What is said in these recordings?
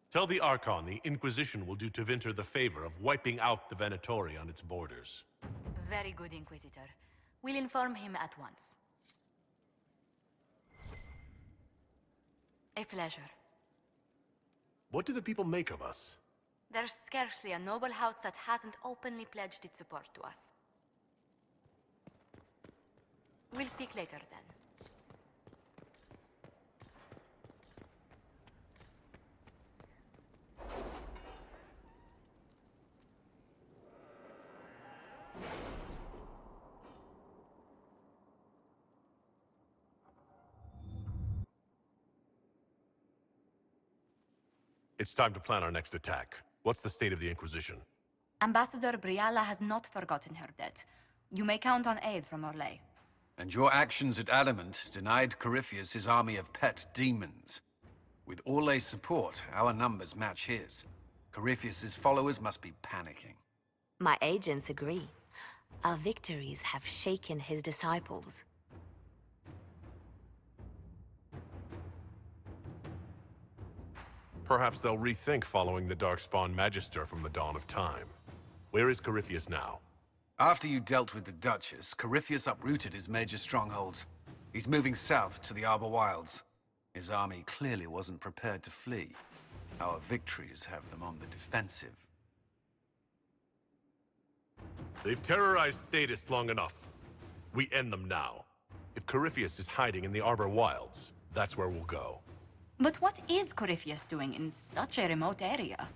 Tell the Archon the Inquisition will do Tevinter the favor of wiping out the Venatori on its borders. Very good, Inquisitor. We'll inform him at once. A pleasure. What do the people make of us? There's scarcely a noble house that hasn't openly pledged its support to us. We'll speak later, then. It's time to plan our next attack. What's the state of the Inquisition? Ambassador Briala has not forgotten her debt. You may count on aid from Orlais. And your actions at Adamant denied Corypheus his army of pet demons. With Orlais' support, our numbers match his. Corypheus' followers must be panicking. My agents agree. Our victories have shaken his disciples. Perhaps they'll rethink following the Darkspawn Magister from the dawn of time. Where is Corypheus now? After you dealt with the Duchess, Corypheus uprooted his major strongholds. He's moving south to the Arbor Wilds. His army clearly wasn't prepared to flee. Our victories have them on the defensive. They've terrorized Thetis long enough. We end them now. If Corypheus is hiding in the Arbor Wilds, that's where we'll go. But what is Corypheus doing in such a remote area?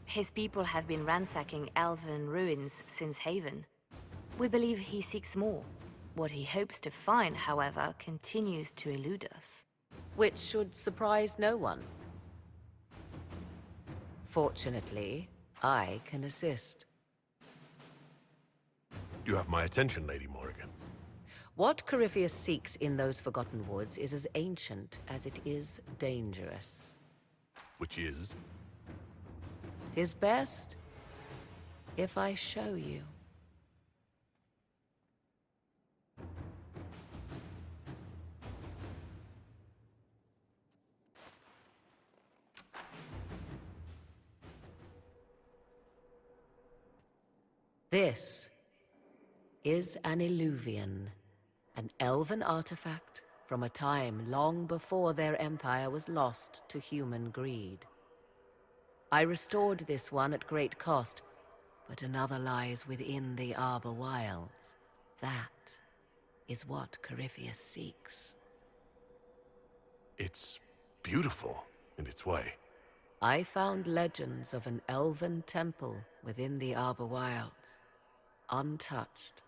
His people have been ransacking elven ruins since Haven. We believe he seeks more. What he hopes to find, however, continues to elude us. Which should surprise no one. Fortunately, I can assist. You have my attention, Lady Morrigan. What Corypheus seeks in those Forgotten Woods is as ancient as it is dangerous. Which is? 'Tis best if I show you. This is an Illuvian, an elven artifact from a time long before their empire was lost to human greed. I restored this one at great cost, but another lies within the Arbor Wilds. That is what Corypheus seeks. It's beautiful in its way. I found legends of an elven temple within the Arbor Wilds, untouched.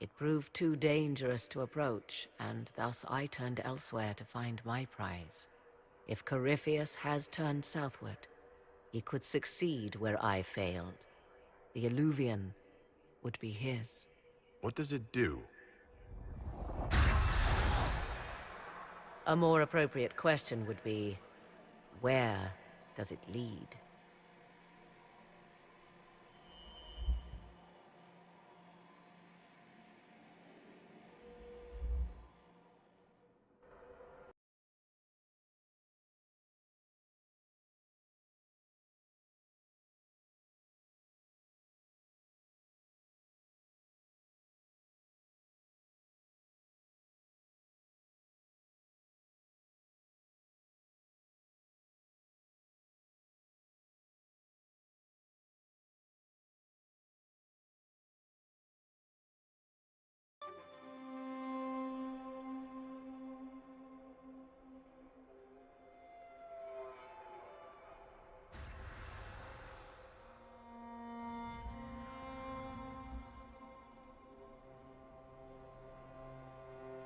It proved too dangerous to approach, and thus I turned elsewhere to find my prize. If Corypheus has turned southward, he could succeed where I failed. The Illuvian would be his. What does it do? A more appropriate question would be, where does it lead?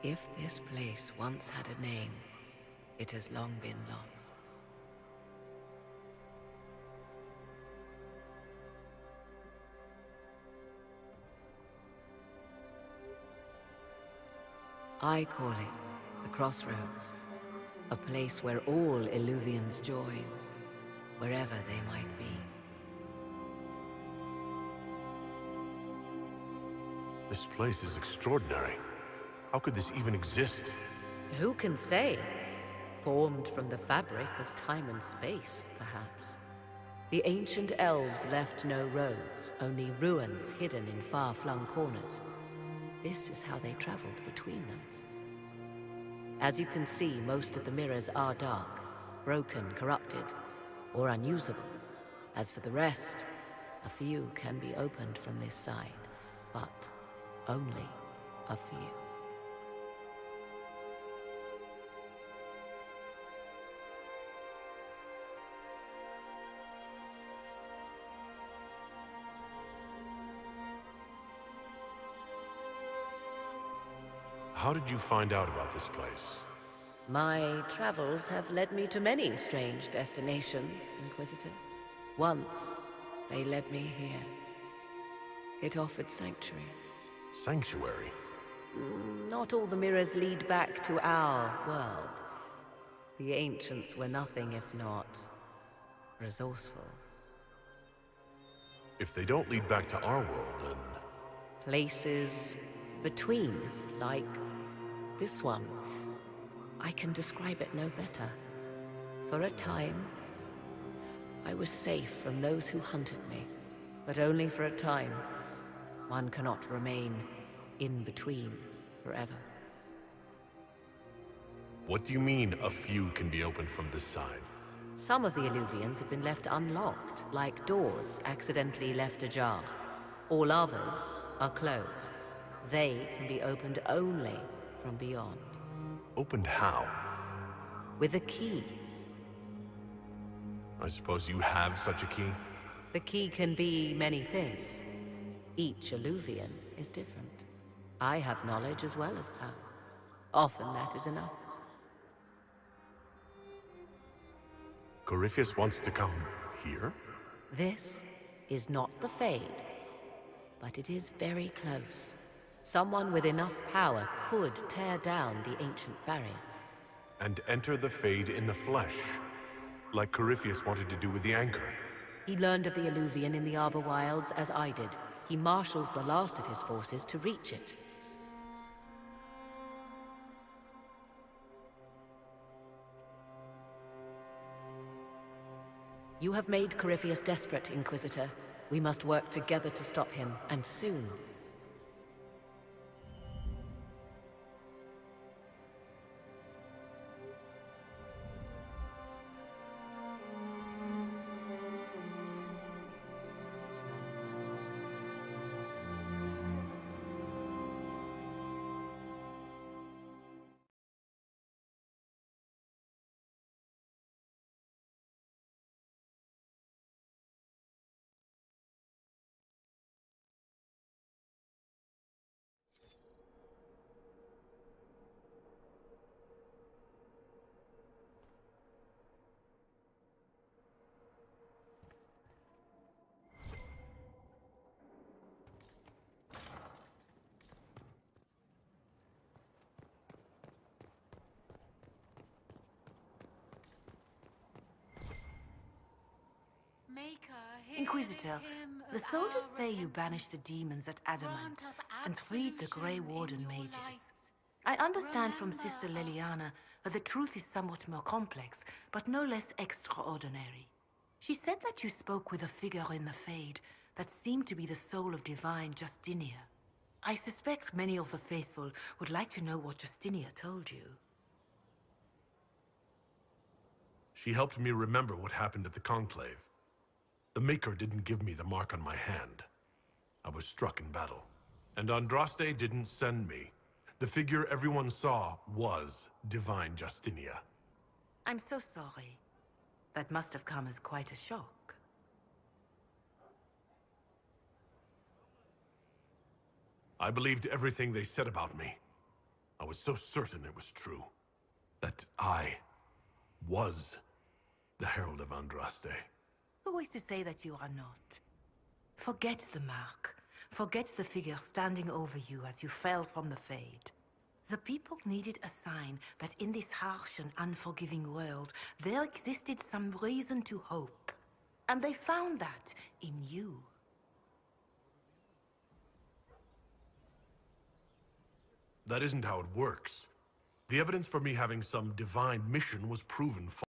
If this place once had a name, it has long been lost. I call it the Crossroads, a place where all Illuvians join, wherever they might be. This place is extraordinary. How could this even exist? Who can say? Formed from the fabric of time and space, perhaps. The ancient elves left no roads, only ruins hidden in far-flung corners. This is how they traveled between them. As you can see, most of the mirrors are dark, broken, corrupted, or unusable. As for the rest, a few can be opened from this side, but only a few. How did you find out about this place? My travels have led me to many strange destinations, Inquisitor. Once, they led me here. It offered sanctuary. Sanctuary? Not all the mirrors lead back to our world. The ancients were nothing if not resourceful. If they don't lead back to our world, then... Places between, like this one. I can describe it no better. For a time, I was safe from those who hunted me, but only for a time. One cannot remain in between forever. What do you mean, a few can be opened from this side? Some of the Illuvians have been left unlocked, like doors accidentally left ajar. All others are closed. They can be opened only from beyond. Opened how? With a key. I suppose you have such a key? The key can be many things. Each Illuvian is different. I have knowledge as well as power. Often that is enough. Corypheus wants to come here? This is not the Fade, but it is very close. Someone with enough power could tear down the ancient barriers. And enter the Fade in the flesh, like Corypheus wanted to do with the Anchor. He learned of the Illuvian in the Arbor Wilds as I did. He marshals the last of his forces to reach it. You have made Corypheus desperate, Inquisitor. We must work together to stop him, and soon. Inquisitor, the soldiers say you banished the demons at Adamant and freed the Grey Warden mages. I understand from Sister Leliana that the truth is somewhat more complex, but no less extraordinary. She said that you spoke with a figure in the Fade that seemed to be the soul of divine Justinia. I suspect many of the faithful would like to know what Justinia told you. She helped me remember what happened at the Conclave. The Maker didn't give me the mark on my hand. I was struck in battle. And Andraste didn't send me. The figure everyone saw was divine Justinia. I'm so sorry. That must have come as quite a shock. I believed everything they said about me. I was so certain it was true. That I was the Herald of Andraste. Who is to say that you are not? Forget the mark. Forget the figure standing over you as you fell from the Fade. The people needed a sign that in this harsh and unforgiving world, there existed some reason to hope. And they found that in you. That isn't how it works. The evidence for me having some divine mission was proven false.